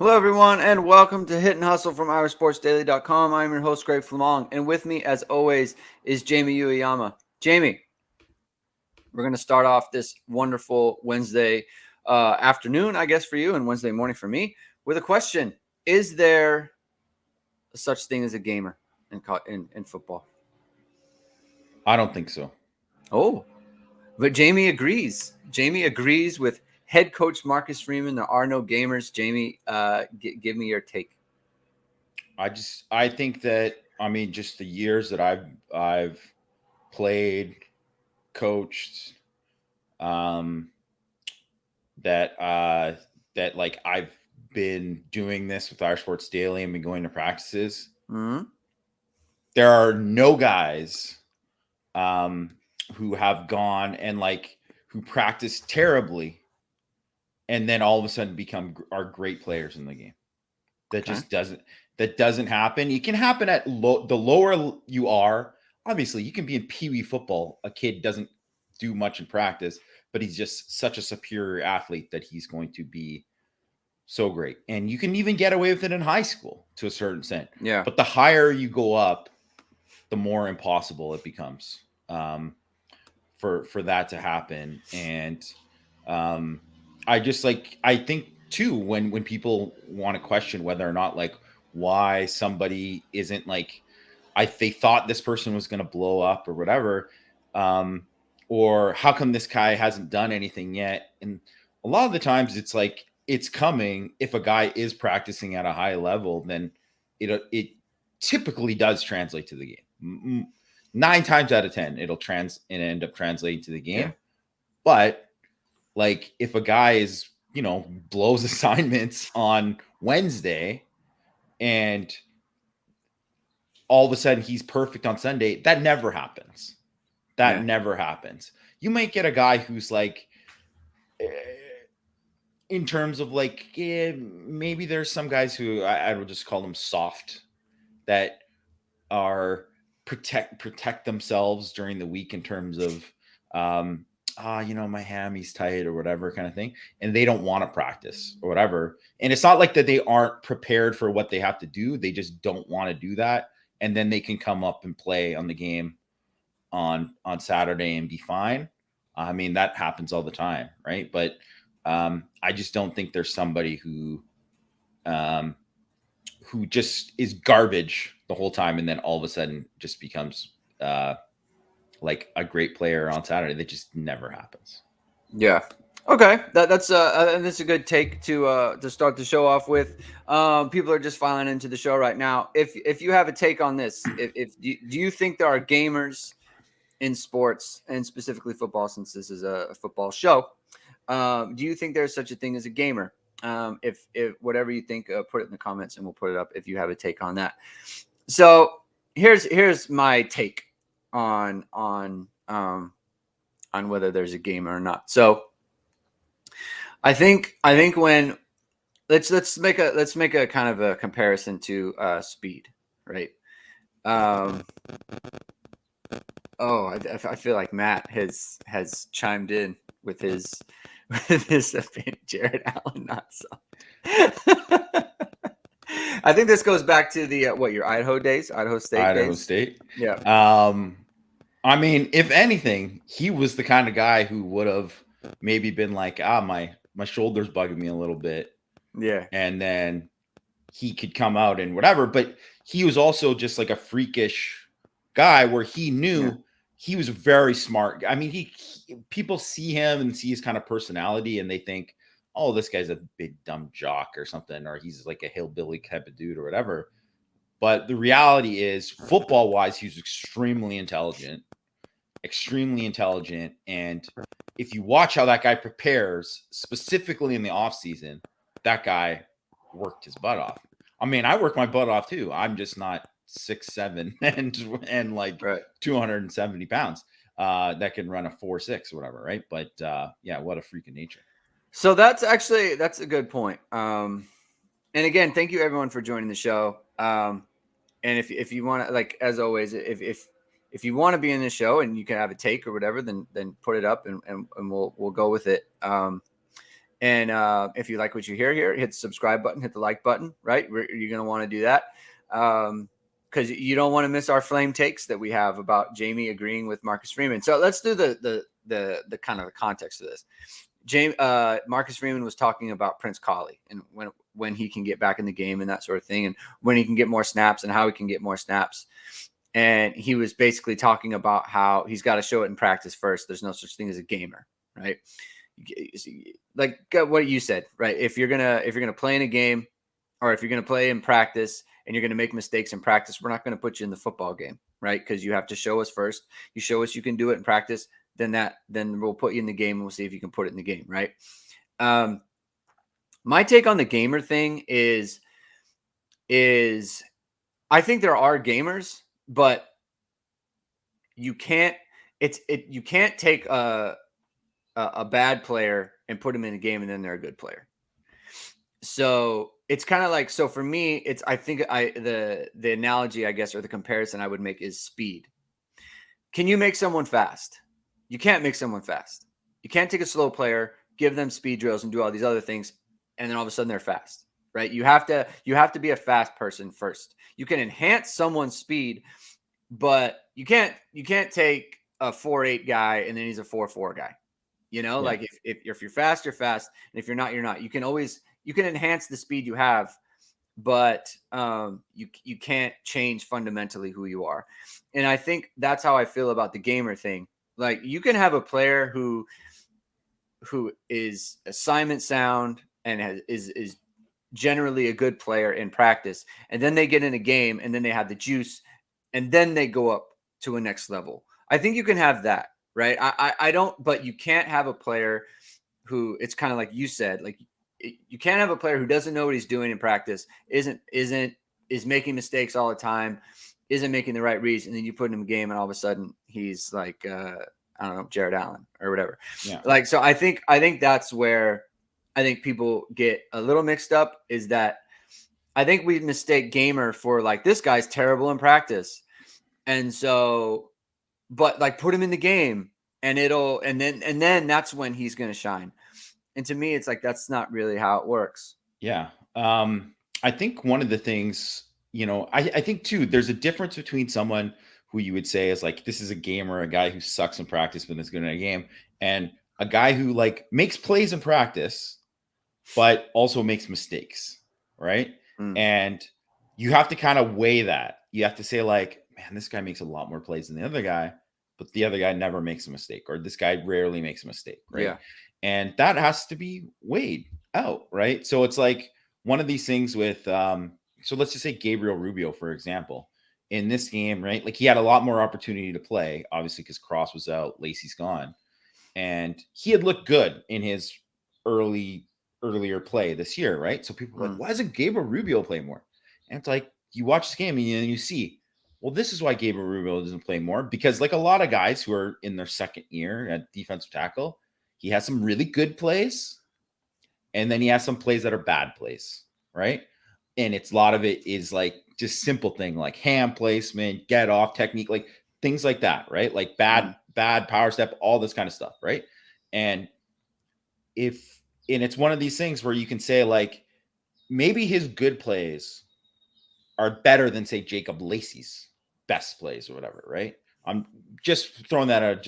Hello, everyone, and welcome to Hit and Hustle from IrSportsDaily.com. I'm your host, Greg Flammang, and with me, as always, is Jamie Uyeyama. Jamie, we're going to start off this wonderful Wednesday afternoon, I guess, for you, and Wednesday morning for me, with a question. Is there such thing as a gamer in football? I don't think so. Oh, but Jamie agrees. Jamie agrees with head coach Marcus Freeman. There are no gamers. Jamie, give me your take. I think that just the years that I've played, coached, um, that that like I've been doing this with our sports daily and been going to practices. Mm-hmm. There are no guys um who have gone and who practice terribly and then all of a sudden become are great players in the game. That Okay. just doesn't happen. It can happen at the lower you are. Obviously, you can be in pee wee football. A kid doesn't do much in practice, but he's just such a superior athlete that he's going to be so great. And you can even get away with it in high school to a certain extent. Yeah. But the higher you go up, the more impossible it becomes for that to happen. And um, I think too when people want to question whether or not why somebody isn't they thought this person was going to blow up or whatever, um or how come this guy hasn't done anything yet. And a lot of the times it's like it's coming. If a guy is practicing at a high level, then it typically does translate to the game. 9 times out of 10 it'll end up translating to the Yeah. game. But if a guy is blows assignments on Wednesday and all of a sudden he's perfect on Sunday, that never happens. Yeah. You might get a guy who's eh, in terms of maybe there's some guys who I would just call them soft, that are protect themselves during the week in terms of my hammy's tight or whatever kind of thing, and they don't want to practice or whatever. And it's not like that they aren't prepared for what they have to do, they just don't want to do that. And then they can come up and play on the game on Saturday and be fine. I mean, that happens all the time, right? But I just don't think there's somebody um, who just is garbage the whole time and then all of a sudden just becomes like a great player on Saturday. That just never happens. Yeah. Okay. That's a good take to start the show off with. People are just filing into the show right now. If you have a take on this, if do you think there are gamers in sports and specifically football, since this is a football show? Do you think there's such a thing as a gamer? If whatever you think, put it in the comments and we'll put it up if you have a take on that. So here's my take on whether there's a gamer or not. So I think when let's make a kind of a comparison to speed, right? Um, I feel like Matt has chimed in with his opinion. Jared Allen not so. I think this goes back to the your Idaho State Idaho days. State. Yeah. I mean, if anything, he was the kind of guy who would have maybe been like, my shoulder's bugging me a little bit, Yeah. and then he could come out and whatever. But he was also just like a freakish guy where he knew. Yeah. He was very smart. I mean, people see him and see his kind of personality and they think, oh, this guy's a big dumb jock or something, or he's like a hillbilly type of dude or whatever. But the reality is, football wise, he's extremely intelligent. And if you watch how that guy prepares, specifically in the off season, that guy worked his butt off. I mean, I work my butt off too. I'm just not 6'7" and like Right. 270 pounds that can run a 4.6 or whatever, right? But yeah, what a freak of nature. So that's a good point. And again, thank you everyone for joining the show. And if you want to, like as always, if you want to be in the show and you can have a take or whatever, then put it up and we'll go with it. And if you like what you hear here, hit the subscribe button, hit the like button, right? You're going to want to do that. Because you don't want to miss our flame takes that we have about Jamie agreeing with Marcus Freeman. So let's do the kind of the context of this. Marcus Freeman was talking about Prince Colley and when he can get back in the game and that sort of thing, and when he can get more snaps and how he can get more snaps. And he was basically talking about how he's got to show it in practice first. There's no such thing as a gamer, right? Like what you said, right? If you're gonna play in a game, or if you're gonna play in practice and you're gonna make mistakes in practice, we're not gonna put you in the football game, right? Because you have to show us first. You show us you can do it in practice, then we'll put you in the game and we'll see if you can put it in the game, right? My take on the gamer thing is I think there are gamers, but you can't take a bad player and put them in a game and then they're a good player. So it's kind of like, so for me, the analogy, I guess, or the comparison I would make is speed. Can you make someone fast? You can't make someone fast. You can't take a slow player, give them speed drills and do all these other things, and then all of a sudden they're fast, right? You have to be a fast person first. You can enhance someone's speed, but you can't take a 4.8 guy and then he's a 4.4 guy. Like if you're fast, you're fast, and if you're not, you're not. You can enhance the speed you have, but you can't change fundamentally who you are. And I think that's how I feel about the gamer thing. Like, you can have a player who is assignment sound and is generally a good player in practice, and then they get in a game and then they have the juice and then they go up to a next level. I think you can have that, right? I don't, but you can't have a player who, it's kind of like you said, like, you can't have a player who doesn't know what he's doing in practice, is making mistakes all the time, isn't making the right reads, and then you put him in a game and all of a sudden he's like I don't know, Jared Allen or whatever. Yeah. Like, so I think that's where I think people get a little mixed up, is that I think we mistake gamer for like, this guy's terrible in practice, and so, but like, put him in the game and then that's when he's going to shine. And to me, it's like, that's not really how it works. Yeah. I think one of the things, I think too, there's a difference between someone who you would say is like, this is a gamer, a guy who sucks in practice but is good in a game, and a guy who like makes plays in practice but also makes mistakes, right? And you have to kind of weigh that. You have to say like, man, this guy makes a lot more plays than the other guy, but the other guy never makes a mistake, or this guy rarely makes a mistake, right? Yeah. And that has to be weighed out, right? So it's like one of these things with so let's just say Gabriel Rubio, for example, in this game, right? Like, he had a lot more opportunity to play, obviously, because Cross was out, Lacey's gone, and he had looked good in his earlier play this year, right? So people were like, why doesn't Gabriel Rubio play more? And it's like, you watch this game and you see, well, this is why Gabriel Rubio doesn't play more, because like a lot of guys who are in their second year at defensive tackle, he has some really good plays, and then he has some plays that are bad plays, right? And a lot of it is like just simple thing like hand placement, get off technique, like things like that, right? Like bad power step, all this kind of stuff, right? And it's one of these things where you can say like, maybe his good plays are better than, say, Jacob Lacey's best plays or whatever, right? I'm just throwing that out,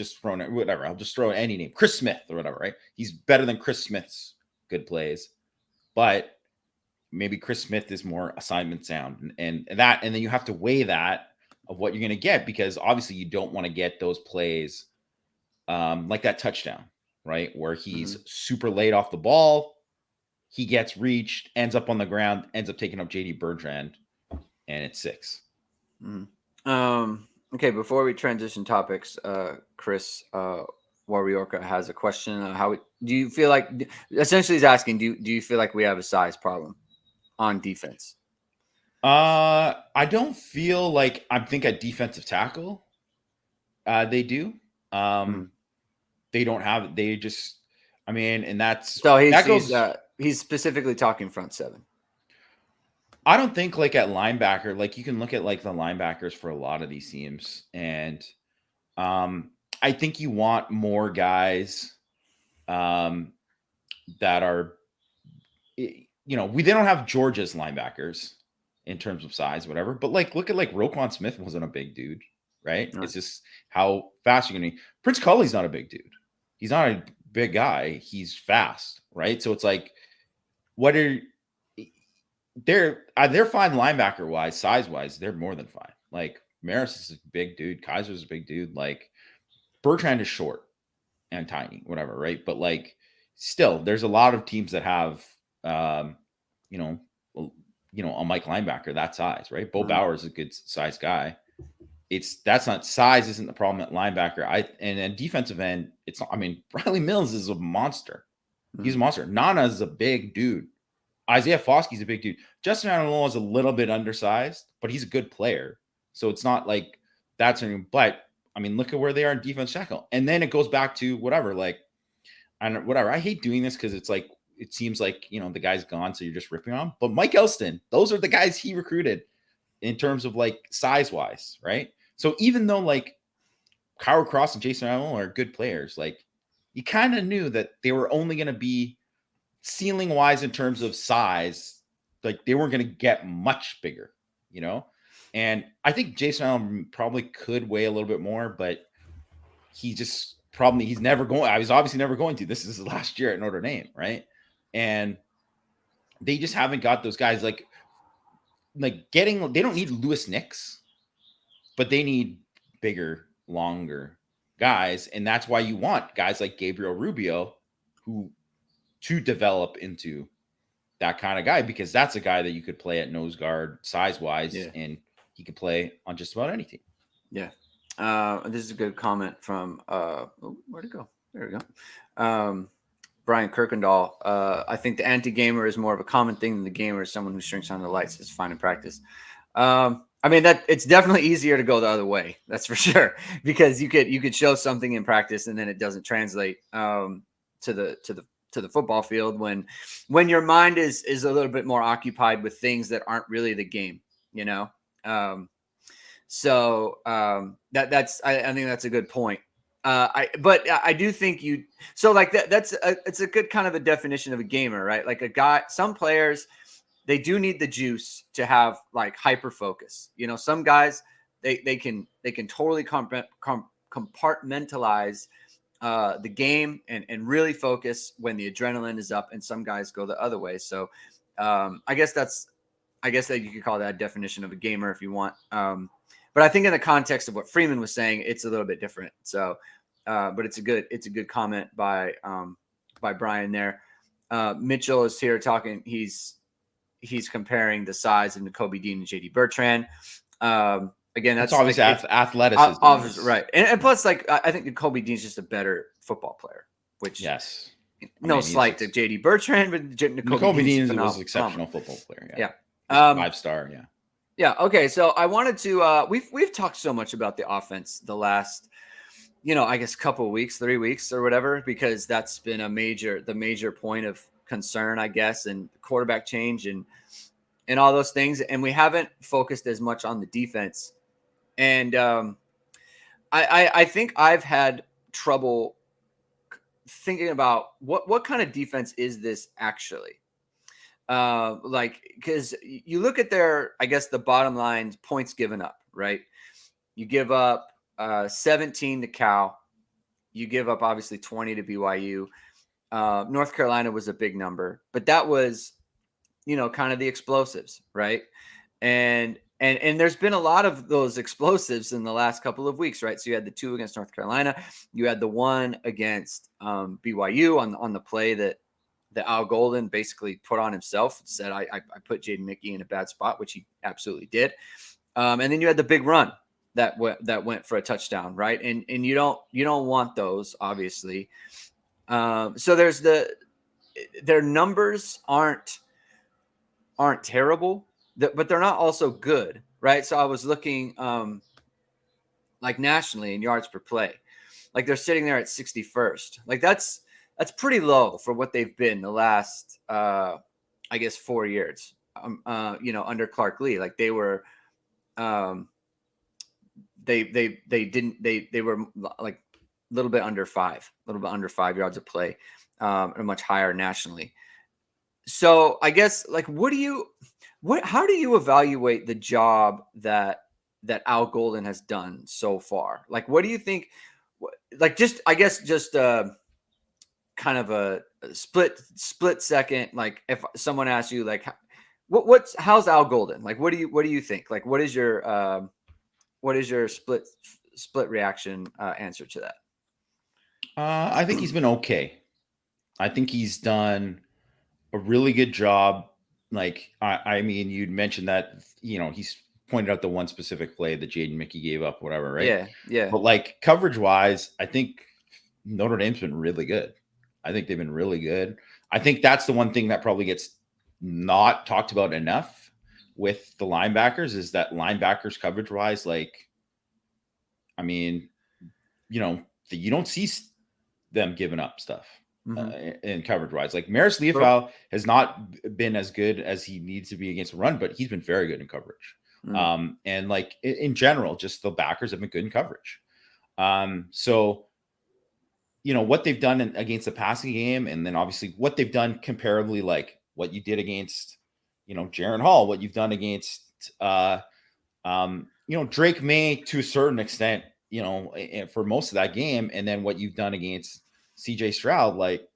whatever. I'll just throw any name, Chris Smith or whatever, right? He's better than Chris Smith's good plays, but maybe Chris Smith is more assignment sound, and then you have to weigh that of what you're going to get, because obviously you don't want to get those plays like that touchdown, right? Where he's super late off the ball, he gets reached, ends up on the ground, ends up taking up JD Bertrand, and it's 6. Okay, before we transition topics, Chris Warriorka has a question. Do you feel like, essentially he's asking, do you feel like we have a size problem on defense? I don't feel like, I think at defensive tackle, they do. They don't have, they just, I mean, and that's, so he's specifically talking front 7. I don't think like at linebacker, like you can look at like the linebackers for a lot of these teams, and I think you want more guys that are, they don't have Georgia's linebackers in terms of size, whatever. But like, look at like Roquan Smith wasn't a big dude, right? Right. It's just how fast you're gonna be. Prince Cully's not a big dude. He's not a big guy. He's fast, right? So it's like, what are they're fine linebacker wise, size wise. They're more than fine. Like Maris is a big dude. Kaiser's a big dude. Like Bertrand is short and tiny, whatever, right? But like, still, there's a lot of teams that have, you know, a Mike linebacker that size, right? Bo Bauer is a good size guy. That's not size isn't the problem at linebacker. And then defensive end, it's not, I mean, Riley Mills is a monster. He's a monster. Nana is a big dude. Isaiah Foskey's a big dude. Justin Anolola is a little bit undersized, but he's a good player. So it's not like that's anything. But I mean, look at where they are in defense tackle. And then it goes back to whatever, like, and whatever. I hate doing this because it's like, it seems like, the guy's gone, so you're just ripping on him. But Mike Elston, those are the guys he recruited in terms of like size wise, right? So even though like Kyle Cross and Jason Allen are good players, like you kind of knew that they were only going to be ceiling wise in terms of size, like they weren't going to get much bigger, And I think Jason Allen probably could weigh a little bit more, but he's obviously never going to. This is his last year at Notre Dame, right? And they just haven't got those guys they don't need Lewis Nicks, but they need bigger, longer guys. And that's why you want guys like Gabriel Rubio to develop into that kind of guy, because that's a guy that you could play at nose guard size wise, and he could play on just about any team. Yeah. This is a good comment from where'd it go? There we go. Brian Kirkendall. I think the anti-gamer is more of a common thing than the gamer is someone who shrinks on the lights. Is fine in practice. I mean, that it's definitely easier to go the other way. That's for sure, because you could show something in practice and then it doesn't translate to the football field when your mind is a little bit more occupied with things that aren't really the game, So that's I think that's a good point. But I do think it's a good kind of a definition of a gamer, right? Like some players, they do need the juice to have like hyper focus. Some guys they can totally compartmentalize the game and really focus when the adrenaline is up, and some guys go the other way. So I guess that you could call that a definition of a gamer if you want. But I think in the context of what Freeman was saying, it's a little bit different. So, but it's a good comment by Brian there. Mitchell is here talking. He's comparing the size of Nakobe Dean and JD Bertrand. Again, that's obviously like, athleticism, right? And plus, like I think Nakobe Dean's just a better football player. Which yes, slight to JD Bertrand, but Nakobe Dean was an exceptional football player. Yeah. 5-star. Yeah. Yeah. Okay. So I wanted to. We've talked so much about the offense the last, I guess couple of weeks, 3 weeks or whatever, because that's been the major point of concern, I guess, and quarterback change and all those things, and we haven't focused as much on the defense. And I think I've had trouble thinking about what kind of defense is this actually. Because you look at the bottom line points given up, right? You give up 17 to Cal. You give up obviously 20 to BYU. North Carolina was a big number, but that was, kind of the explosives, right? And there's been a lot of those explosives in the last couple of weeks, right? So you had the 2 against North Carolina. You had the 1 against BYU on the play that Al Golden basically put on himself, said, I put Jaden Mickey in a bad spot, which he absolutely did. And then you had the big run that went for a touchdown, right? And you don't want those, obviously. So their numbers aren't terrible, but they're not also good, right? So I was looking like nationally in yards per play, like they're sitting there at 61st. Like that's pretty low for what they've been the last, I guess 4 years, under Clark Lee. Like they were, they were like a little bit under 5 yards of play and a much higher nationally. So I guess like how do you evaluate the job that Al Golden has done so far? Like what do you think like just I guess just kind of a split second like if someone asks you like what's how's Al Golden? Like what do you think? Like what is your split reaction answer to that? I think he's been okay. I think he's done a really good job. Like, I mean, you'd mentioned that, he's pointed out the one specific play that Jaden Mickey gave up, whatever, right? Yeah, yeah. But like coverage wise, I think Notre Dame's been really good. I think they've been really good. I think that's the one thing that probably gets not talked about enough with the linebackers is that linebackers coverage wise, like, I mean, you don't see them giving up stuff in coverage wise. Like Maris Leofau has not been as good as he needs to be against the run, but he's been very good in coverage. And like in general, just the backers have been good in coverage. So, what they've done against the passing game, and then obviously what they've done comparably, like what you did against, Jaron Hall, what you've done against, Drake May to a certain extent, for most of that game, and then what you've done against CJ Stroud, like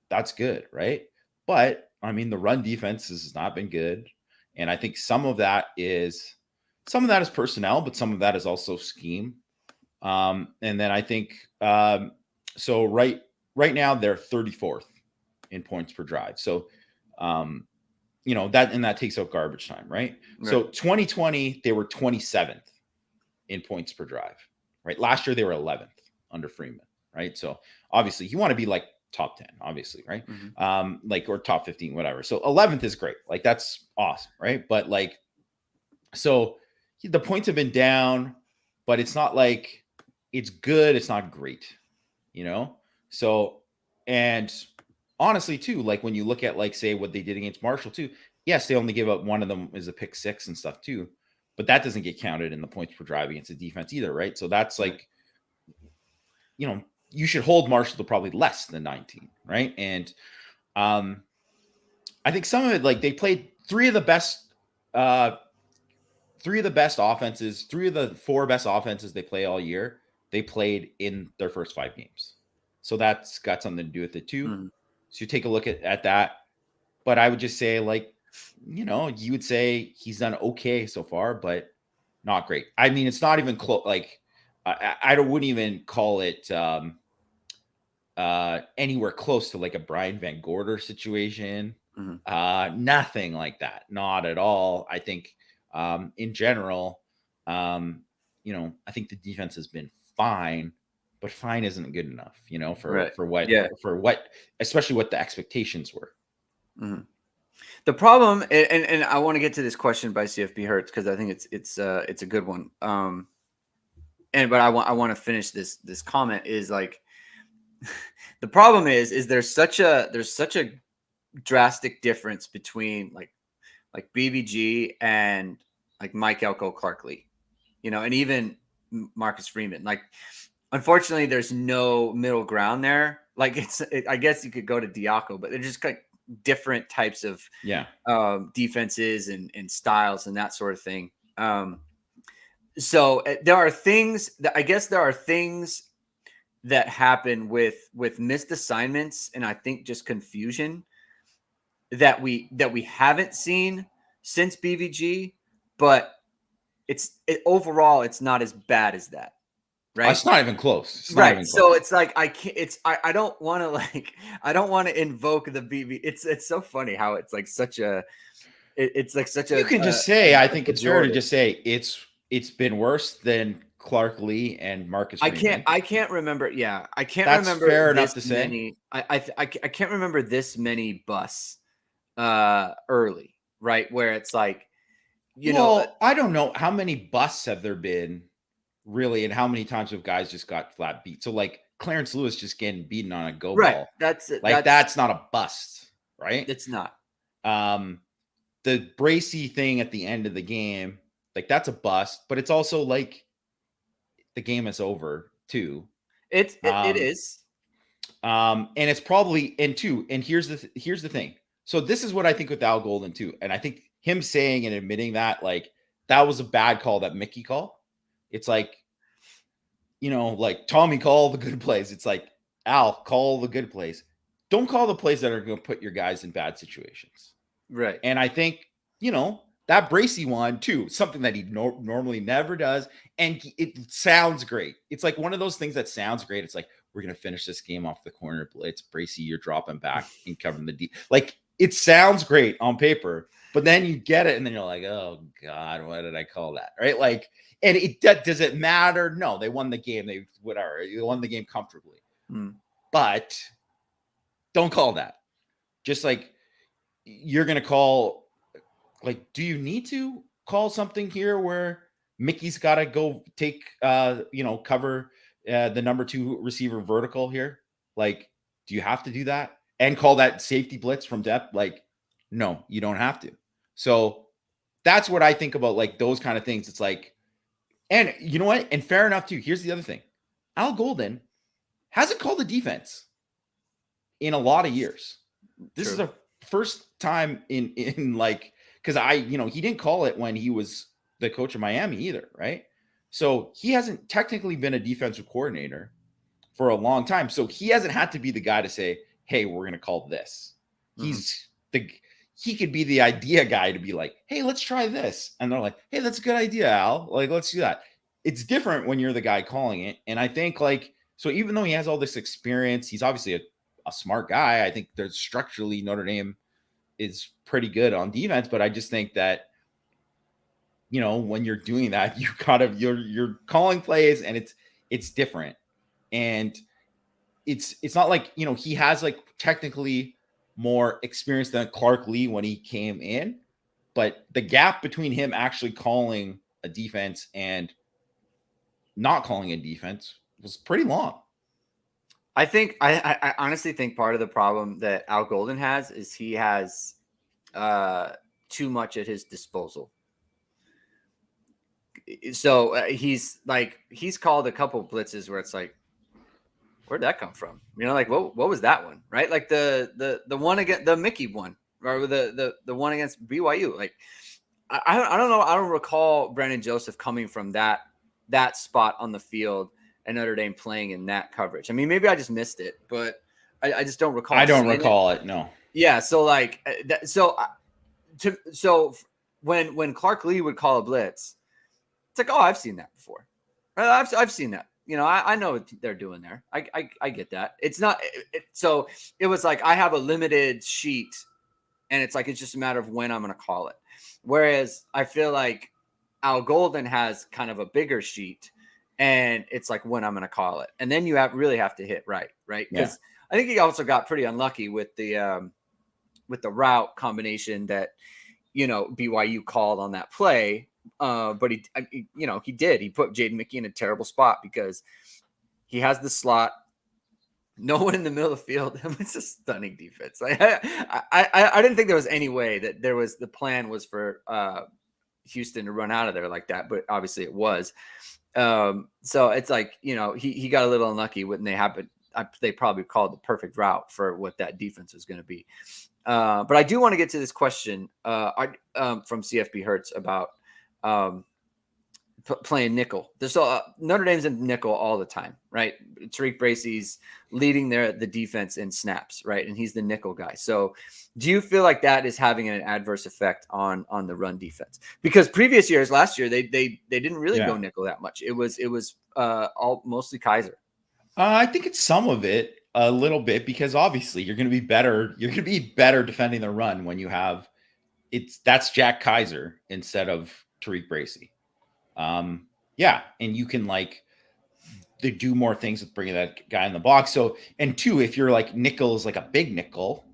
that's good, right? But I mean, the run defense has not been good, and I think some of that is personnel, but some of that is also scheme. And then I think so. Right now they're 34th in points per drive. So, that takes out garbage time, right? So 2020 they were 27th in points per drive, right? Last year they were 11th under Freeman, right? So obviously you want to be like top 10, obviously, right? Like or top 15, whatever. So 11th is great, like that's awesome, right? But like, so the points have been down, but it's not like it's good, it's not great, So, and honestly, too, like when you look at like say what they did against Marshall, too. Yes, they only give up one of them is a pick six and stuff too, but that doesn't get counted in the points per drive against the defense either, right? So that's like, you should hold Marshall to probably less than 19, right? And I think some of it, like they played three of the best offenses, three of the four best offenses they play all year, they played in their first 5 games. So that's got something to do with it too. So you take a look at that. But I would just say, like, you would say he's done okay so far, but not great. I mean, it's not even close. Like, I wouldn't even call it anywhere close to like a Brian Van Gorder situation. Nothing like that. Not at all. I think in general, I think the defense has been fine, but fine isn't good enough, for what, especially what the expectations were. The problem, and I want to get to this question by CFB Hertz because I think it's a good one. But I want to finish this comment is like the problem is there's such a drastic difference between like BVG and like Mike Elko Clarkley, and even Marcus Freeman. Like, unfortunately, there's no middle ground there. Like I guess you could go to Diaco, but they're just like different types of defenses and styles and that sort of thing. So there are things that happen with missed assignments and I think just confusion that we haven't seen since BVG, but overall it's not as bad as that. Right. It's not even close. So it's like I can't. I don't want to invoke the BV. It's so funny how it's like such a. It's like such a. You can just say. I think it's fair to just say it's been worse than Clark Lee and Marcus Freeman. I can't remember. Yeah, I can't That's remember. Fair enough to say. I can't remember this many busts early, right? Where it's like, I don't know how many busts have there been. Really, and how many times have guys just got flat beat? So like Clarence Lewis just getting beaten on a go ball. That's not a bust, right? It's not. The Bracy thing at the end of the game, like that's a bust, but it's also like the game is over too. It is. And it's probably and here's the thing. So this is what I think with Al Golden too. And I think him saying and admitting that like that was a bad call that Mickey called. It's like, like Tommy call the good plays. It's like Al call the good plays. Don't call the plays that are going to put your guys in bad situations. Right. And I think, that Bracey one too, something that he normally never does. And it sounds great. It's like one of those things that sounds great. It's like, we're going to finish this game off the corner blitz. Bracey, you're dropping back and covering the deep. Like, it sounds great on paper, but then you get it and then you're like, oh God, what did I call that? Right? Like, and does it matter? No, they won the game. They won the game comfortably. But don't call that. Just like you're going to call, like, do you need to call something here where Mickey's got to go take, cover the number 2 receiver vertical here? Like, do you have to do that and call that safety blitz from depth? Like, no, you don't have to. So that's what I think about, like, those kind of things. It's like, and you know what? And fair enough too. Here's the other thing. Al Golden hasn't called the defense in a lot of years. This is a first time in like, because he didn't call it when he was the coach of Miami either, right? So he hasn't technically been a defensive coordinator for a long time. So he hasn't had to be the guy to say, hey, we're going to call this. He could be the idea guy to be like, hey, let's try this. And they're like, hey, that's a good idea, Al. Like, let's do that. It's different when you're the guy calling it. And I think so even though he has all this experience, he's obviously a smart guy. I think there's structurally Notre Dame is pretty good on defense, but I just think that, when you're doing that, you're calling plays and it's different. And it's not like, he has like technically more experience than Clark Lee when he came in, but the gap between him actually calling a defense and not calling a defense was pretty long. I think I honestly think part of the problem that Al Golden has is he has too much at his disposal. So he's called a couple blitzes where it's like, where'd that come from? Like what was that one? Right? Like the one against the Mickey one, or the one against BYU. Like I don't know. I don't recall Brandon Joseph coming from that spot on the field and Notre Dame playing in that coverage. I mean, maybe I just missed it, but I just don't recall. I don't recall it. No. Yeah. So when Clark Lee would call a blitz, it's like, oh, I've seen that before. I've seen that. I know what they're doing there. I get that. It's not. So it was like I have a limited sheet, and it's like it's just a matter of when I'm going to call it. Whereas I feel like Al Golden has kind of a bigger sheet, and it's like when I'm going to call it, and then you really have to hit right, because yeah. I think he also got pretty unlucky with the route combination that BYU called on that play. But he did. He put Jaden Mickey in a terrible spot because he has the slot, no one in the middle of the field. It's a stunning defense. I didn't think there was any way that the plan was for Houston to run out of there like that, but obviously it was. So it's like, he got a little unlucky when they probably called the perfect route for what that defense was going to be. But I do want to get to this question from CFB Hertz about playing nickel. There's Notre Dame's in nickel all the time, right? Tariq Bracey's leading the defense in snaps, right? And he's the nickel guy. So do you feel like that is having an adverse effect on the run defense? Because previous years, last year, they didn't really go nickel that much. It was all mostly Kaiser. I think it's some of it, a little bit, because obviously you're going to be better. You're going to be better defending the run when you have that's Jack Kaiser instead of Tariq Bracey. And you can they do more things with bringing that guy in the box. So, and two, if you're like nickel is like a big nickel,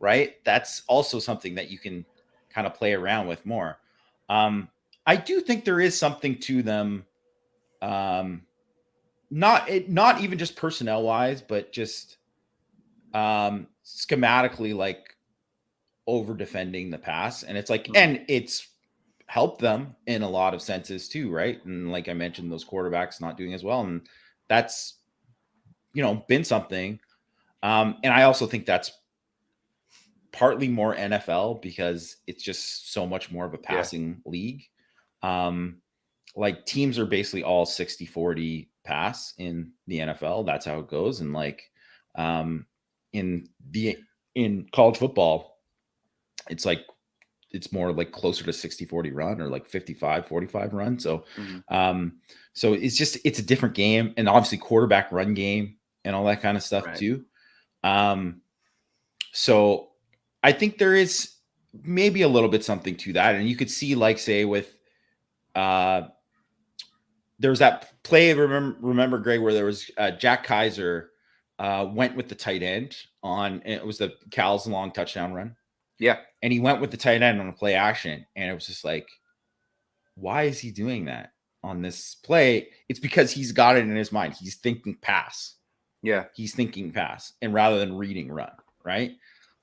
right? That's also something that you can kind of play around with more. I do think there is something to them. Not even just personnel wise, but just schematically, like over defending the pass. And it's like, and it's helped them in a lot of senses too, right? And like I mentioned, those quarterbacks not doing as well, and that's been something. And I also think that's partly more NFL because it's just so much more of a passing league. Like teams are basically all 60-40 pass in the NFL. That's how it goes. And like in college football, it's like it's more like closer to 60-40 run or like 55-45 run. So so it's a different game, and obviously quarterback run game and all that kind of stuff too. So I think there is maybe a little bit something to that. And you could see, like, say with there was that play, remember Greg, where there was Jack Kaiser went with the tight end on, it was the Cal's long touchdown run. Yeah. And he went with the tight end on a play action. And it was just like, why is he doing that on this play? It's because he's got it in his mind. He's thinking pass. Yeah. He's thinking pass, and rather than reading run, right?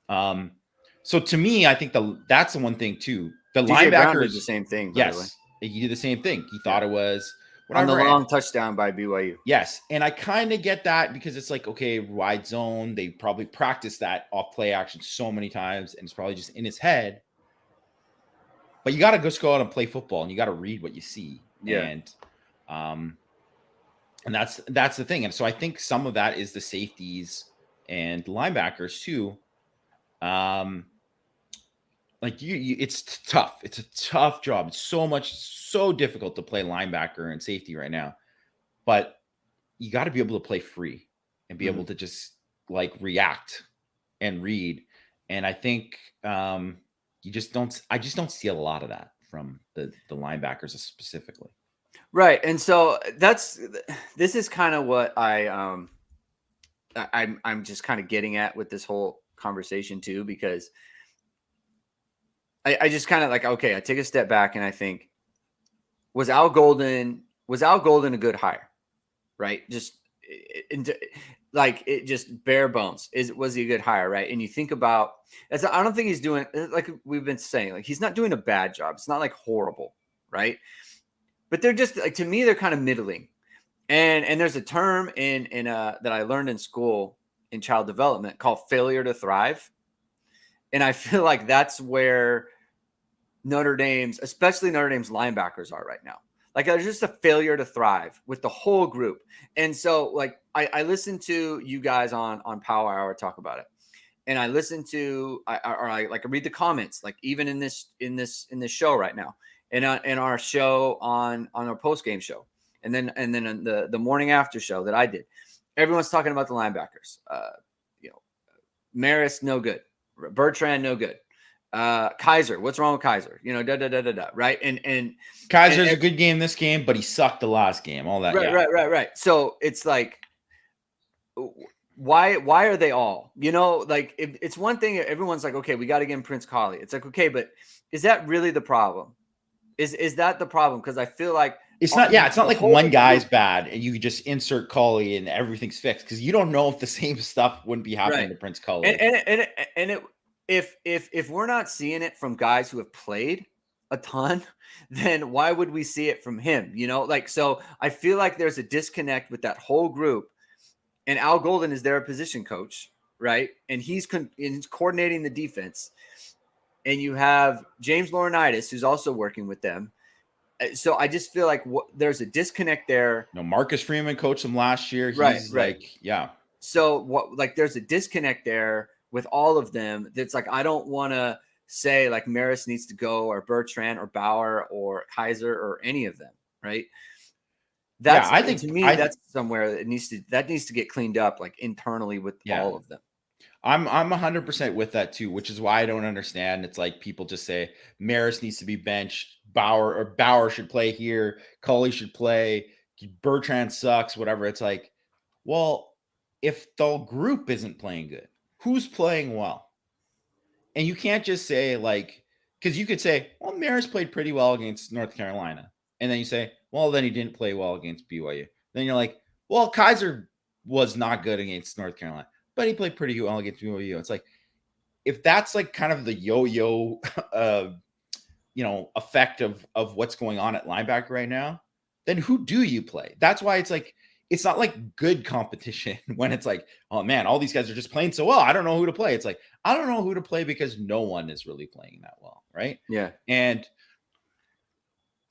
So to me, I think that's the one thing too. The DJ Brown linebackers did the same thing. Yes, he did the same thing. He thought it was whatever. On the long touchdown by BYU. Yes, and I kind of get that because it's like, okay, wide zone. They probably practiced that off play action so many times, and it's probably just in his head. But you got to just go out and play football, and you got to read what you see. Yeah. And that's the thing. And so I think some of that is the safeties and linebackers too. Like it's tough. It's a tough job. It's so difficult to play linebacker and safety right now. But you got to be able to play free and be able to just like react and read. And I think I just don't see a lot of that from the linebackers specifically. Right. And so this is kind of what I'm just kind of getting at with this whole conversation too, because I just kind of like, okay, I take a step back and I think, was Al Golden a good hire? Right. Just like it just bare bones. Was he a good hire? Right. And you think about, I don't think he's doing, like we've been saying, like he's not doing a bad job. It's not like horrible. Right. But they're just like, to me, they're kind of middling. And there's a term in that I learned in school in child development called failure to thrive. And I feel like that's where especially Notre Dame's linebackers are right now. Like there's just a failure to thrive with the whole group. And so like I listened to you guys on Power Hour talk about it. And I listen to I read the comments, like even in this show right now. In our show on our post game show, and then in the morning after show that I did, everyone's talking about the linebackers. Maris no good, Bertrand no good, Kaiser, what's wrong with Kaiser? Right? And Kaiser's a good game this game, but he sucked the last game. All that, right. So it's like, why are they all? Like it's one thing. Everyone's like, okay, we got to get in Prince Collie. It's like, okay, but is that really the problem? Is that the problem? Because I feel like it's not. Yeah, it's not like one guy's bad and you could just insert Collie and everything's fixed, because you don't know if the same stuff wouldn't be happening to Prince Collie. And if we're not seeing it from guys who have played a ton, then why would we see it from him? Like, so I feel like there's a disconnect with that whole group. And Al Golden is their position coach, right? And he's coordinating the defense. And you have James Laurinaitis, who's also working with them. So I just feel like there's a disconnect there. No, Marcus Freeman coached them last year. He's right. Yeah. So there's a disconnect there with all of them. That's like, I don't want to say like Maris needs to go, or Bertrand or Bauer or Kaiser or any of them. Right. I think to me, that's somewhere that needs to get cleaned up, like internally with all of them. I'm 100% with that too, which is why I don't understand. It's like people just say Maris needs to be benched, Bauer should play here, Collie should play, Bertrand sucks, whatever. It's like, well, if the group isn't playing good, who's playing well? And you can't just say like, because you could say, well, Maris played pretty well against North Carolina, and then you say, well, then he didn't play well against BYU. Then you're like, well, Kaiser was not good against North Carolina, but he played pretty well against BYU. It's like, if that's like kind of the yo-yo, effect of what's going on at linebacker right now, then who do you play? That's why it's like, it's not like good competition when it's like, oh man, all these guys are just playing so well. I don't know who to play. It's like, I don't know who to play because no one is really playing that well, right? Yeah. And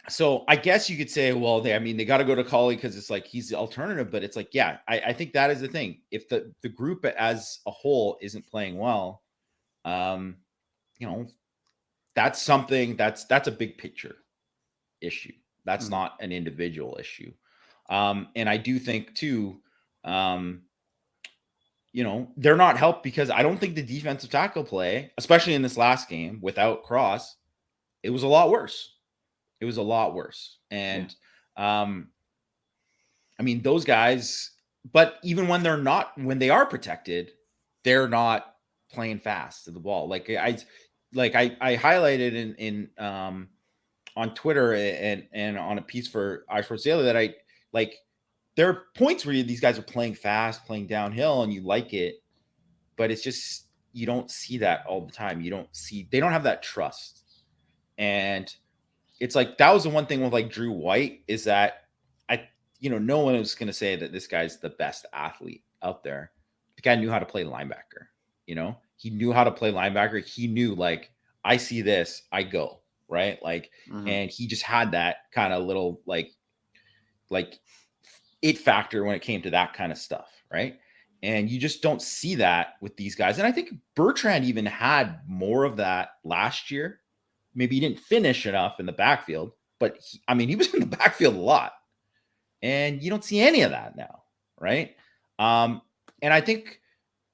so I guess you could say, well, they got to go to Collie because it's like he's the alternative, but it's like, yeah, I think that is the thing. If the group as a whole isn't playing well, that's something that's a big picture issue. That's not an individual issue. And I do think too, they're not helped because I don't think the defensive tackle play, especially in this last game without Cross, it was a lot worse. It was a lot worse. And those guys, but even when they are protected, they're not playing fast to the ball. Like I highlighted in on Twitter and on a piece for iSports Daily that I like. There are points where these guys are playing fast, playing downhill, and you like it, but it's just you don't see that all the time. They don't have that trust, and it's like that was the one thing with like Drew White is that no one was going to say that this guy's the best athlete out there. The guy knew how to play linebacker. He knew how to play linebacker. He knew like I see this, I go right, like, and he just had that kind of little like it factor when it came to that kind of stuff, right? And you just don't see that with these guys. And I think Bertrand even had more of that last year. Maybe he didn't finish enough in the backfield, but he was in the backfield a lot. And you don't see any of that now, right? And I think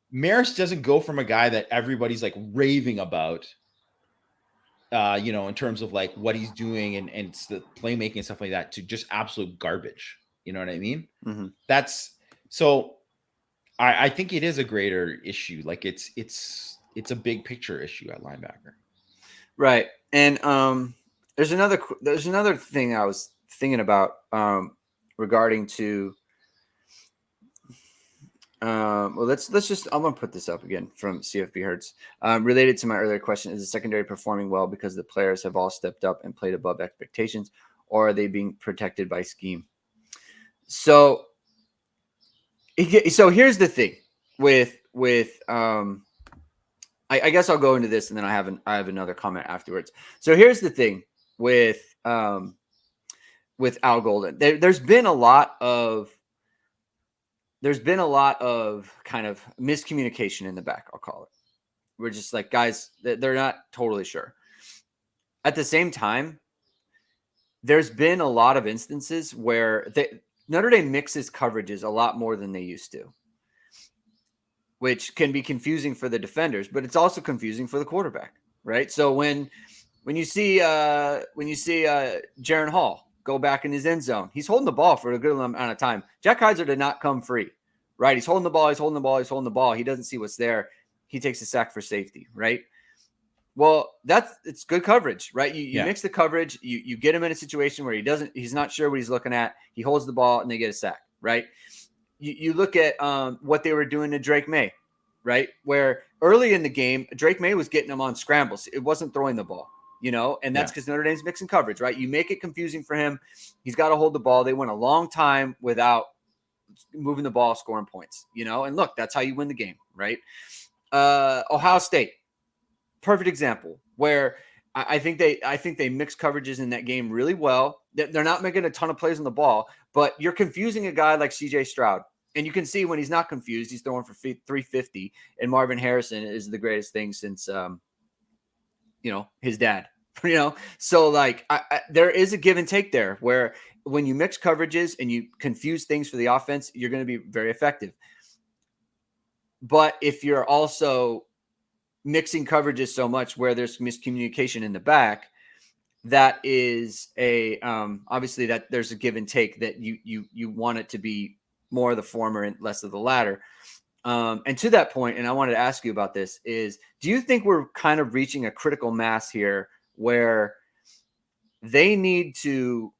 Maris doesn't go from a guy that everybody's like raving about, in terms of like what he's doing and it's the playmaking and stuff like that, to just absolute garbage. You know what I mean? That's so. I think it is a greater issue. Like it's a big picture issue at linebacker. Right. And there's another thing I was thinking about regarding to let's just I'm gonna put this up again from CFB Hertz. Related to my earlier question, is the secondary performing well because the players have all stepped up and played above expectations, or are they being protected by scheme? So here's the thing with I guess I'll go into this and then I have another comment afterwards. So here's the thing with Al Golden. There's been a lot of kind of miscommunication in the back, I'll call it. We're just like, guys, they're not totally sure. At the same time, there's been a lot of instances where Notre Dame mixes coverages a lot more than they used to, which can be confusing for the defenders, but it's also confusing for the quarterback, right? So when you see Jaron Hall go back in his end zone, he's holding the ball for a good amount of time. Jack Heiser did not come free, right? He's holding the ball. He doesn't see what's there. He takes a sack for safety, right? Well, it's good coverage, right? You mix the coverage, you get him in a situation where he's not sure what he's looking at. He holds the ball and they get a sack, right? You look at what they were doing to Drake May, right? Where early in the game, Drake May was getting him on scrambles. It wasn't throwing the ball, and that's because Notre Dame's mixing coverage, right? You make it confusing for him. He's got to hold the ball. They went a long time without moving the ball, scoring points, and look, that's how you win the game, right? Ohio State. Perfect example where I think they mix coverages in that game really well. They're not making a ton of plays on the ball, but you're confusing a guy like CJ Stroud. And you can see when he's not confused, he's throwing for 350. And Marvin Harrison is the greatest thing since, his dad, So like there is a give and take there where when you mix coverages and you confuse things for the offense, you're going to be very effective. But if you're also mixing coverages so much where there's miscommunication in the back, that is obviously that there's a give and take that you want it to be more of the former and less of the latter. And to that point, and I wanted to ask you about this, is do you think we're kind of reaching a critical mass here where they need to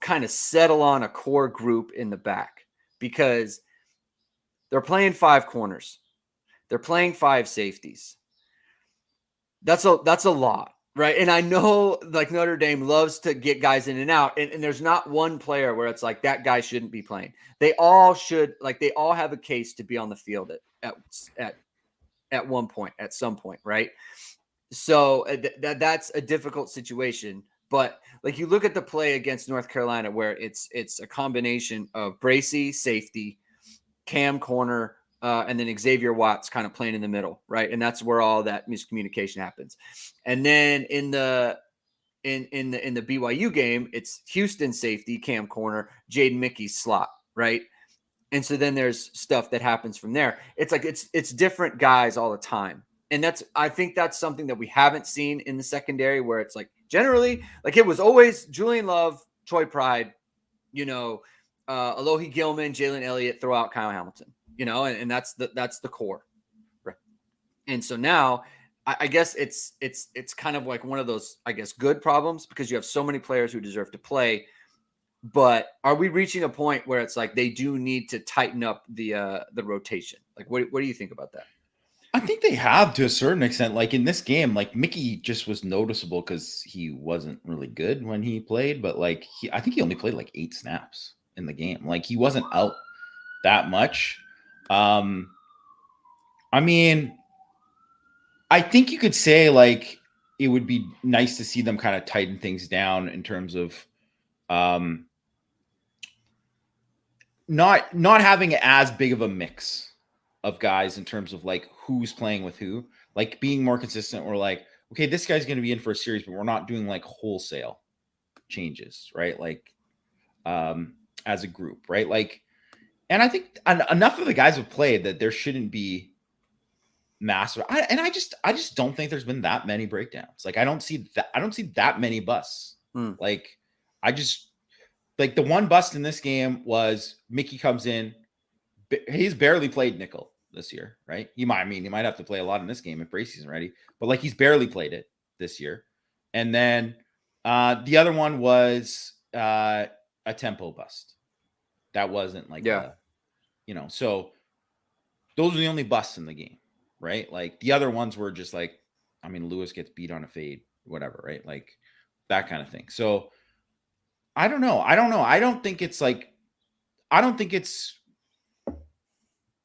kind of settle on a core group in the back? Because they're playing 5 corners. They're playing 5 safeties. That's a lot. Right. And I know like Notre Dame loves to get guys in and out. And there's not one player where it's like that guy shouldn't be playing. They all should, like, they all have a case to be on the field at one point, at some point, right? So that's a difficult situation. But like you look at the play against North Carolina, where it's a combination of Bracy safety, Cam corner, and then Xavier Watts kind of playing in the middle, right? And that's where all that miscommunication happens. And then in the BYU game, it's Houston safety, Cam corner, Jaden Mickey's slot, right? And so then there's stuff that happens from there. It's like it's different guys all the time. And I think that's something that we haven't seen in the secondary, where it's like generally like it was always Julian Love, Troy Pride, Alohi Gilman, Jalen Elliott, throw out Kyle Hamilton, and that's the core. Right. And so now I guess it's kind of like one of those, I guess, good problems, because you have so many players who deserve to play. But are we reaching a point where it's like they do need to tighten up the rotation? Like, what do you think about that? I think they have to a certain extent. Like in this game, like Mickey just was noticeable because he wasn't really good when he played, but like I think he only played like 8 snaps in the game. Like he wasn't out that much. I mean, I think you could say like it would be nice to see them kind of tighten things down in terms of not having as big of a mix of guys in terms of like who's playing with who, like being more consistent, or like, okay, this guy's going to be in for a series, but we're not doing like wholesale changes, right? Like as a group, right? Like, and I think enough of the guys have played that there shouldn't be massive. I just don't think there's been that many breakdowns. Like I don't see that many busts. Like I just like the one bust in this game was Mickey comes in. He's barely played nickel this year, right? He might have to play a lot in this game if Bracy isn't ready, but like he's barely played it this year. And then the other one was a tempo bust. That wasn't like so those are the only busts in the game, right? Like the other ones were just like, I mean, Lewis gets beat on a fade, whatever, right? Like that kind of thing. So I don't know. I don't think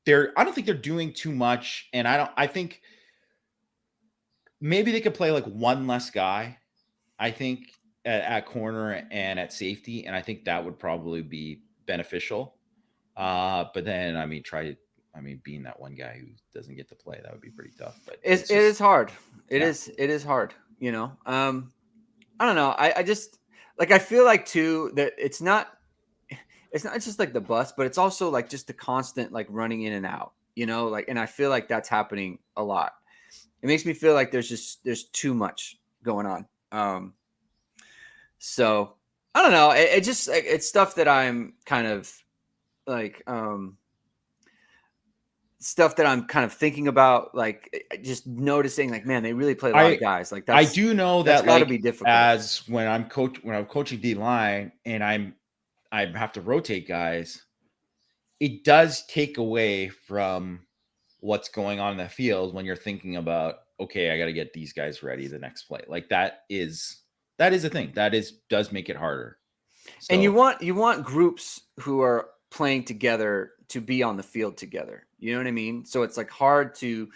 they're doing too much. And I think maybe they could play like one less guy, I think, at corner and at safety. And I think that would probably be beneficial. But then, being that one guy who doesn't get to play, that would be pretty tough. But it is hard. It is hard, I don't know. I just like, I feel like too that it's not just like the bus, but it's also like just the constant like running in and out, like, and I feel like that's happening a lot. It makes me feel like there's too much going on. So I don't know. It just, it's stuff that I'm kind of like, stuff that I'm kind of thinking about, like just noticing, like, man, they really play a lot of guys. Like I do know that got to like be difficult. as when I'm coaching D line and I have to rotate guys, it does take away from what's going on in the field when you're thinking about, okay, I got to get these guys ready the next play. Like that is a thing does make it harder. So, and you want groups who are playing together to be on the field together. You know what I mean? So it's like hard to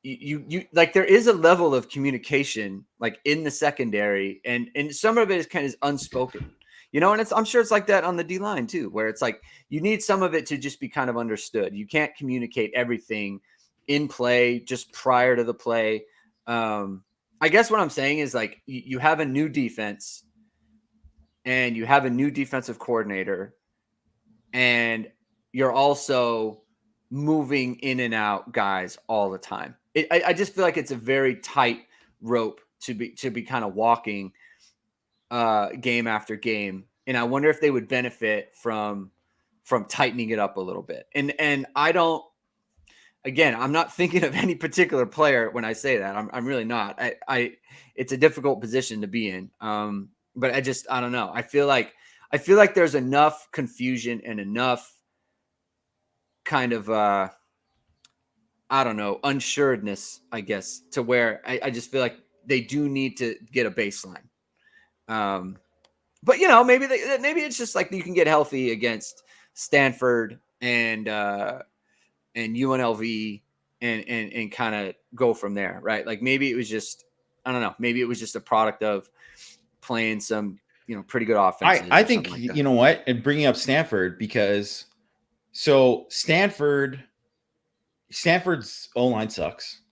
you like, there is a level of communication like in the secondary, and some of it is kind of unspoken, and I'm sure it's like that on the D line too, where it's like you need some of it to just be kind of understood. You can't communicate everything in play just prior to the play. I guess what I'm saying is like you have a new defense and you have a new defensive coordinator, and you're also moving in and out guys all the time. I just feel like it's a very tight rope to be kind of walking game after game. And I wonder if they would benefit from tightening it up a little bit. And I don't, again, I'm not thinking of any particular player when I say that. I'm really not. It's a difficult position to be in. But I don't know. I feel like there's enough confusion and enough kind of I don't know, unsuredness, I guess, to where I just feel like they do need to get a baseline. But maybe it's just like you can get healthy against Stanford and UNLV and kind of go from there, right? Like maybe it was just, I don't know, maybe it was just a product of playing some pretty good offenses I or something think like that. you know what, and bringing up Stanford because Stanford's O-line sucks.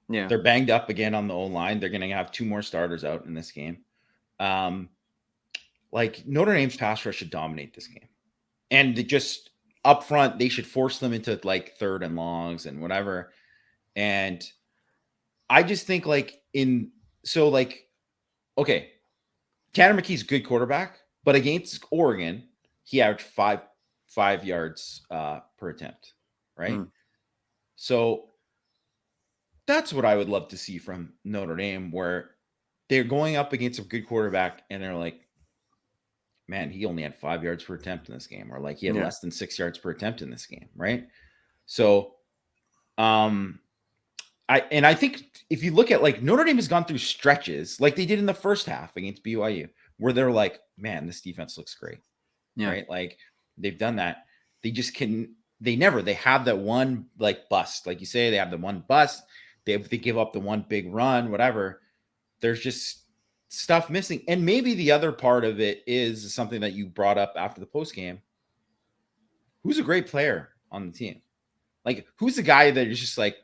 Yeah, They're banged up again on the O-line. They're going to have 2 more starters out in this game. Like Notre Dame's pass rush should dominate this game, and just up front they should force them into like 3rd and longs and whatever. And I just think okay, Tanner McKee's a good quarterback, but against Oregon, he averaged 5 yards per attempt, right? So that's what I would love to see from Notre Dame, where they're going up against a good quarterback and they're like, man, he only had 5 yards per attempt in this game, or like he had less than 6 yards per attempt in this game, right? So, I think if you look at like Notre Dame has gone through stretches like they did in the first half against BYU, where they're like, man, this defense looks great, right? Like they've done that. They just they have that one like bust, like you say, they have the one bust. They give up the one big run, whatever. There's just stuff missing. And maybe the other part of it is something that you brought up after the post game. Who's a great player on the team? Like, who's the guy that is just like,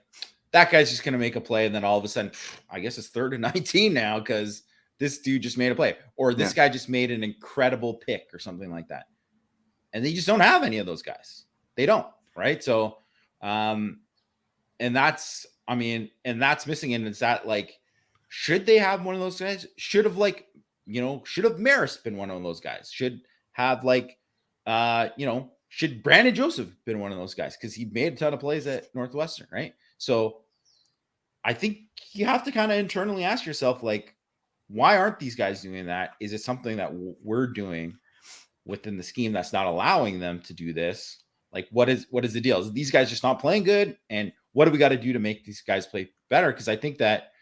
that guy's just going to make a play, and then all of a sudden, I guess it's 3rd and 19 now because this dude just made a play, or this guy just made an incredible pick or something like that. And they just don't have any of those guys. They don't, right? So, and that's missing. And it's that, like, should they have one of those guys? Should have Maris been one of those guys? Should have should Brandon Joseph been one of those guys? Because he made a ton of plays at Northwestern, right? So I think you have to kind of internally ask yourself, like, why aren't these guys doing that? Is it something that we're doing within the scheme that's not allowing them to do this? Like, what is the deal? Is these guys just not playing good? And what do we got to do to make these guys play better? Because I think that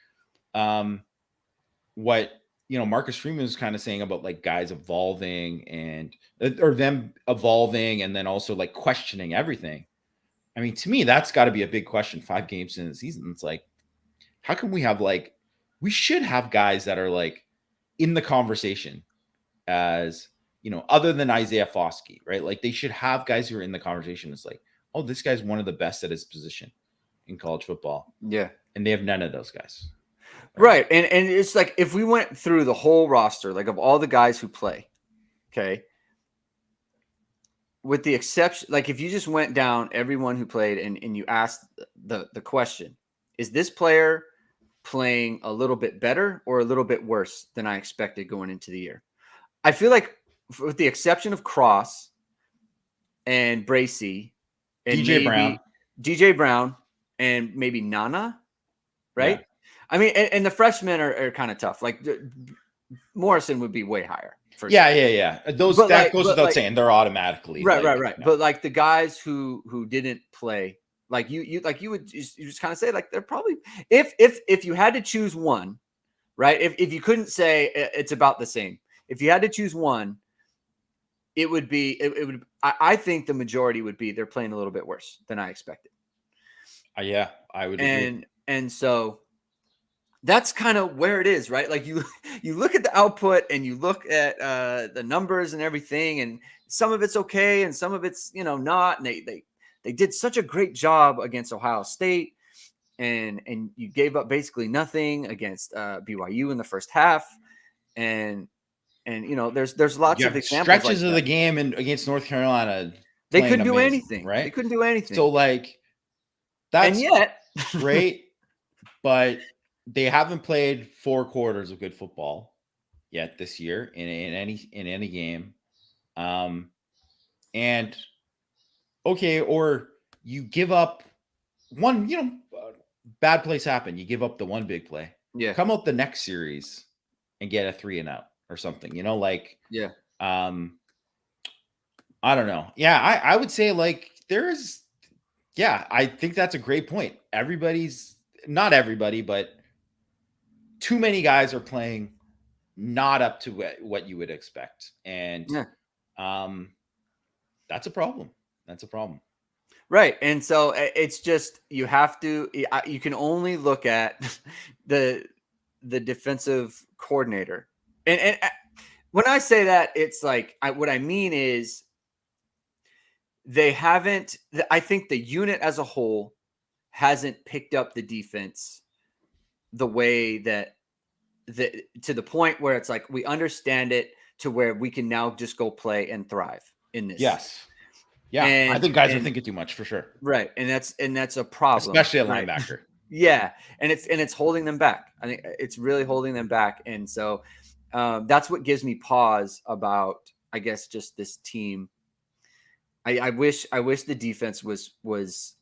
what Marcus Freeman was kind of saying about like guys evolving or them evolving and then also like questioning everything. I mean, to me, that's got to be a big question 5 games in the season. It's like, how can we have we should have guys that are like in the conversation as, other than Isaiah Foskey, right? Like they should have guys who are in the conversation. It's like, oh, this guy's one of the best at his position in college football. Yeah. And they have none of those guys. Right. And it's like, if we went through the whole roster, like of all the guys who play, okay, with the exception, like if you just went down everyone who played and you asked the question, is this player playing a little bit better or a little bit worse than I expected going into the year? I feel like with the exception of Cross and Bracy and DJ Brown and maybe Nana, right? Yeah. I mean, and the freshmen are kind of tough. Like Morrison would be way higher. Yeah. Goes without saying. They're automatically right. But like the guys who didn't play, like you would just kind of say like they're probably, if you had to choose one, right? If you couldn't say it's about the same, if you had to choose one, it would be I think the majority would be they're playing a little bit worse than I expected. Yeah, I would agree. And so that's kind of where it is, right? Like you look at the output and you look at the numbers and everything, and some of it's okay and some of it's not. And they did such a great job against Ohio State, and you gave up basically nothing against BYU in the first half, and there's lots of examples stretches like of the game and against North Carolina. They couldn't do anything, right? They couldn't do anything. So like that's and yet great, but they haven't played 4 quarters of good football yet this year in any game. And okay, or you give up one, bad plays happen. You give up the one big play. Yeah. Come out the next series and get a 3 and out or something, yeah. I don't know. Yeah, I would say like I think that's a great point. Not everybody, but too many guys are playing not up to what you would expect, and that's a problem. That's a problem. Right. And so it's just you have to you can only look at the defensive coordinator. And when I say that, it's like what I mean is they haven't I think the unit as a whole hasn't picked up the defense the way that to the point where it's like we understand it to where we can now just go play and thrive in this. Yes. Yeah. And I think guys are thinking too much for sure. Right. And that's a problem. Especially a right? linebacker. Yeah. And it's holding them back. I think it's really holding them back. And so that's what gives me pause about, I guess, just this team. I wish the defense was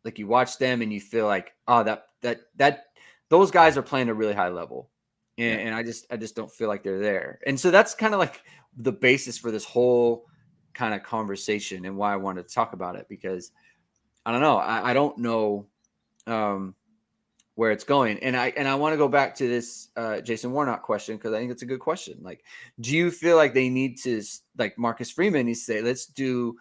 like you watch them and you feel like, oh, that those guys are playing a really high level. And I just don't feel like they're there. And so that's kind of like the basis for this whole kind of conversation and why I wanted to talk about it, because I don't know. I don't know where it's going. And I want to go back to this Jason Warnock question, because I think it's a good question. Like, do you feel like they need to, like Marcus Freeman needs to say, let's do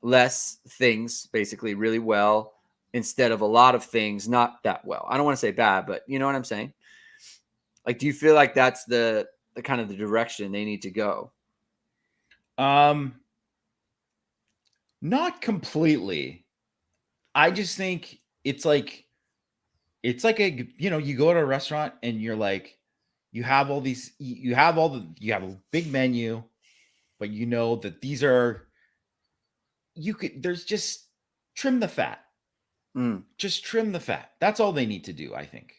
less things basically really well instead of a lot of things not that well? I don't want to say bad, but you know what I'm saying? Like, do you feel like that's the kind of the direction they need to go? Not completely. I just think it's like a, you go to a restaurant and you're like, you have a big menu, but you know that these are, there's just trim the fat. Just trim the fat. That's all they need to do, I think.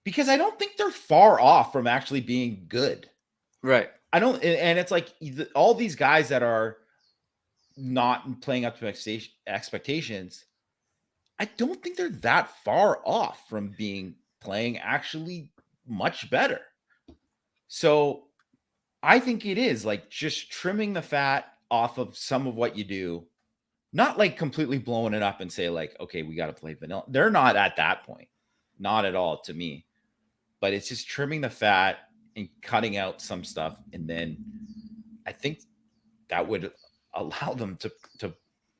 Because I don't think they're far off from actually being good. Right. I don't, and it's like all these guys that are not playing up to expectations, I don't think they're that far off from playing actually much better. So I think it is like just trimming the fat off of some of what you do, not like completely blowing it up and say like, okay, we got to play vanilla. They're not at that point. Not at all to me. But it's just trimming the fat and cutting out some stuff. And then I think that would allow them to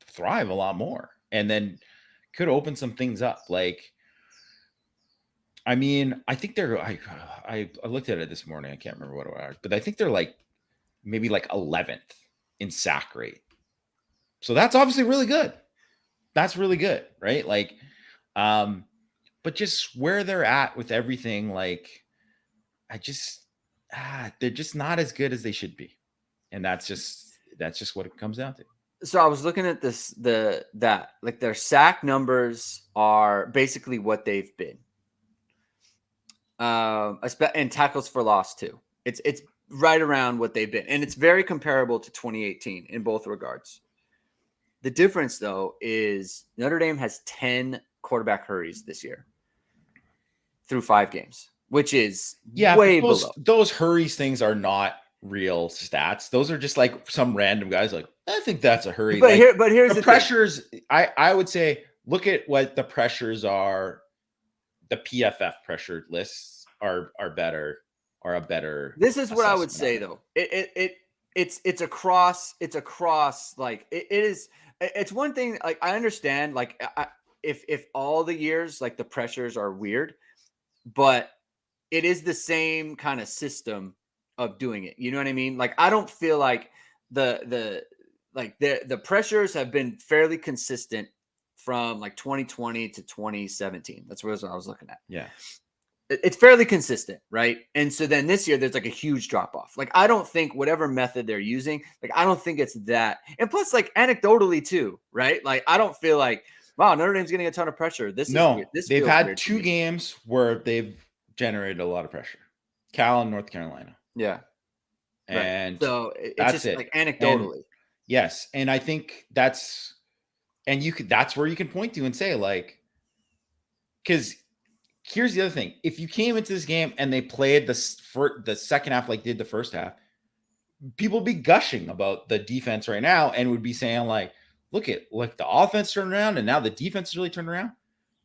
thrive a lot more. And then could open some things up. Like, I mean, I think they're, I looked at it this morning. I can't remember what it was, but I think they're like maybe like 11th in sack rate. So that's obviously really good. That's really good, right? Like, but just where they're at with everything, like, they're just not as good as they should be. And that's just what it comes down to. So I was looking at like their sack numbers are basically what they've been. And tackles for loss too. It's right around what they've been. And it's very comparable to 2018 in both regards. The difference though is Notre Dame has 10 quarterback hurries this year through 5 games, which is way below. Those hurries things are not real stats. Those are just like some random guys like, I think that's a hurry. But like, here's the pressures. I would say look at what the pressures are. The PFF pressure lists are a better. This is what I would say though. It's across like it is. It's one thing. Like I understand. Like if all the years like the pressures are weird, but it is the same kind of system of doing it. You know what I mean? Like I don't feel like the pressures have been fairly consistent from like 2020 to 2017. That's what I was looking at. Yeah. It's fairly consistent, right? And so then this year there's like a huge drop off. Like I don't think whatever method they're using, like I don't think it's that. And plus, like anecdotally too, right? Like I don't feel like wow, Notre Dame's getting a ton of pressure. They've had 2 games where they've generated a lot of pressure. Cal and North Carolina. Yeah, and right. So it's just like anecdotally. And, yes, and I think that's where you can point to and say like, because. Here's the other thing. If you came into this game and they played the second half like did the first half, people would be gushing about the defense right now and would be saying like, look at like the offense turned around and now the defense is really turned around.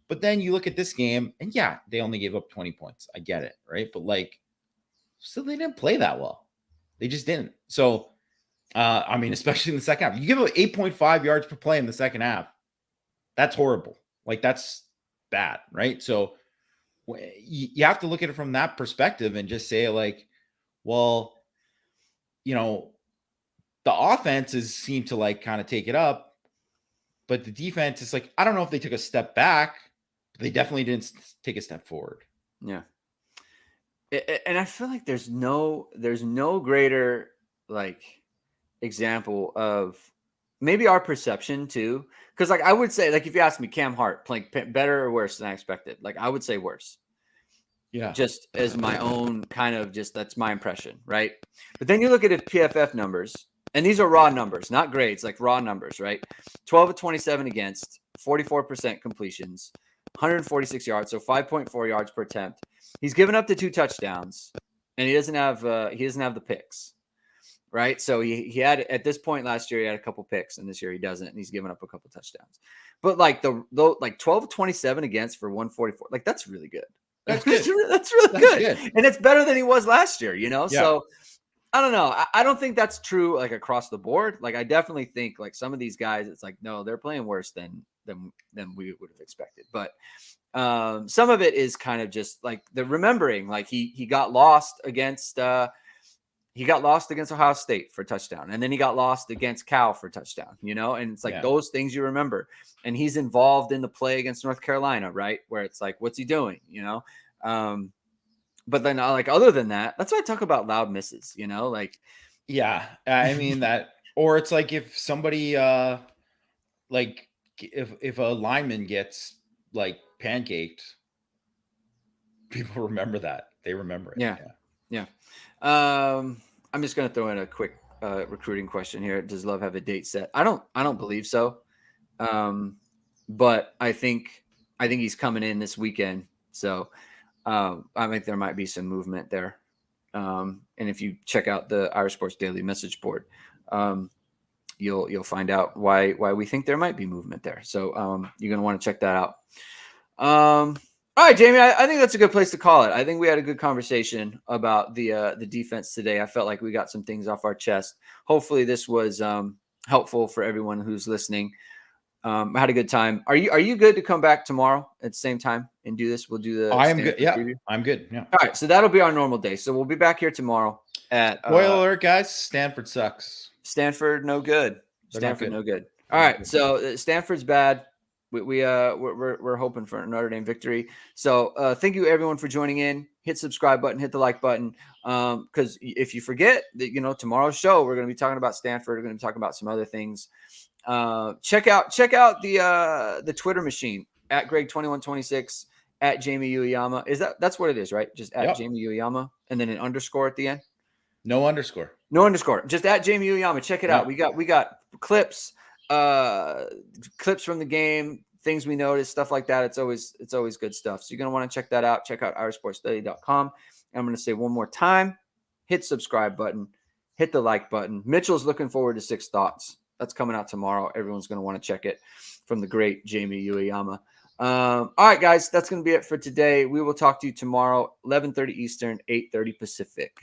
But then you look at this game, and yeah, they only gave up 20 points. I get it, right? But like, still, they didn't play that well. They just didn't. So, I mean, especially in the second half, you give up 8.5 yards per play in the second half. That's horrible. Like, that's bad, right? So, you have to look at it from that perspective and just say, like, well, the offenses seem to like kind of take it up, but the defense is like, I don't know if they took a step back, but they definitely didn't take a step forward. Yeah. And I feel like there's no greater like example of maybe our perception too. Cause like I would say, like, if you ask me, Cam Hart playing better or worse than I expected, like I would say worse. Yeah. Just as my own kind of that's my impression. Right. But then you look at his PFF numbers, and these are raw numbers, not grades, like raw numbers, right? 12 of 27 against, 44% completions, 146 yards, so 5.4 yards per attempt. He's given up the 2 touchdowns, and he doesn't have the picks, right? So he had, at this point last year, he had a couple picks, and this year he doesn't, and he's given up a couple touchdowns. But like like 12 of 27 against for 144, like that's really good. That's good. That's really good. And it's better than he was last year, Yeah. So I don't know. I don't think that's true like across the board. Like I definitely think like some of these guys, it's like, no, they're playing worse than we would have expected. But some of it is kind of just like the remembering, like he got lost against Ohio State for a touchdown. And then he got lost against Cal for a touchdown, and it's like those things you remember. And he's involved in the play against North Carolina, right? Where it's like, what's he doing? But then, like, other than that, that's why I talk about loud misses, like, yeah, I mean that, or it's like if somebody, like if a lineman gets like pancaked, people remember that. They remember it. Yeah. I'm just gonna throw in a quick recruiting question here. Does Love have a date set? I don't believe so. But I think he's coming in this weekend. So. I think there might be some movement there. And if you check out the Irish Sports Daily message board, you'll find out why we think there might be movement there. So you're going to want to check that out. All right, Jamie, I think that's a good place to call it. I think we had a good conversation about the defense today. I felt like we got some things off our chest. Hopefully this was helpful for everyone who's listening. I had a good time. Are you good to come back tomorrow at the same time and do this? We'll do the. I am good. Yeah, preview. I'm good. Yeah. All right, so that'll be our normal day. So we'll be back here tomorrow at. Spoiler alert, guys! Stanford sucks. Stanford, no good. Stanford, no good. All right, so Stanford's bad. We're hoping for a Notre Dame victory. So thank you everyone for joining in. Hit subscribe button, hit the like button. Because if you forget that tomorrow's show we're going to be talking about Stanford. We're going to be talking about some other things. Check out the Twitter machine at Greg2126 at Jamie Uyeyama. That's what it is, right? Just at Jamie Uyeyama and then an underscore at the end. No underscore. Just at Jamie Uyeyama. Check it out. We got clips from the game, things we noticed, stuff like that. It's always good stuff. So you're gonna want to check that out. Check out irishsportsdaily.com. And I'm gonna say one more time: hit subscribe button, hit the like button. Mitchell's looking forward to 6 Thoughts. That's coming out tomorrow. Everyone's going to want to check it from the great Jamie Uyeyama. All right, guys, that's going to be it for today. We will talk to you tomorrow, 11:30 Eastern, 8:30 Pacific.